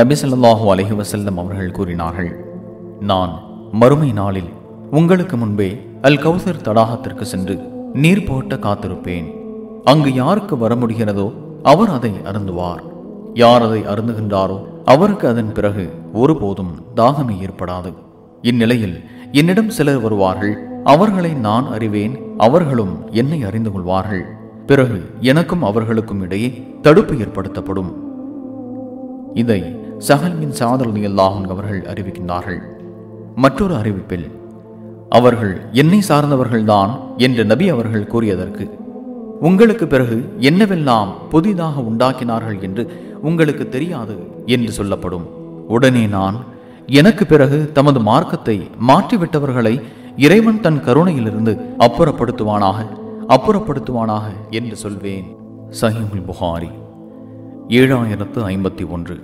நபி ஸல்லல்லாஹு அலைஹி வஸல்லம் அவர்கள் கூறினார்கள், நான் மறுமை நாளில் உங்களுக்கு முன்பே அல் கௌசர் தடாகத்திற்கு சென்று நீர் போட்ட காத்திருப்பேன். அங்கு யாருக்கு வர முடிகிறதோ அவர் அதை அருந்துவார். யார் அதை அருந்துகின்றாரோ அவருக்கு அதன் பிறகு ஒருபோதும் தாகமே ஏற்படாது. இந்நிலையில் என்னிடம் சிலர் வருவார்கள். அவர்களை நான் அறிவேன், அவர்களும் என்னை அறிந்து கொள்வார்கள். பிறகு எனக்கும் அவர்களுக்கும் இடையே தடுப்பு ஏற்படுத்தப்படும். இதை சஹல் பின் சஅத் ரலியல்லாஹு அன்ஹு அவர்கள் அறிவிக்கின்றார்கள். மற்றொரு அறிவிப்பில், அவர்கள் என்னை சார்ந்தவர்கள்தான் என்று நபி அவர்கள் கூறியதற்கு, உங்களுக்கு பிறகு என்னவெல்லாம் புதிதாக உண்டாக்கினார்கள் என்று உங்களுக்கு தெரியாது என்று சொல்லப்படும். உடனே நான், எனக்கு பிறகு தமது மார்க்கத்தை மாற்றிவிட்டவர்களை இறைவன் தன் கருணையிலிருந்து அப்புறப்படுத்துவானாக என்று சொல்வேன். சஹீஹுல் புகாரி 7051.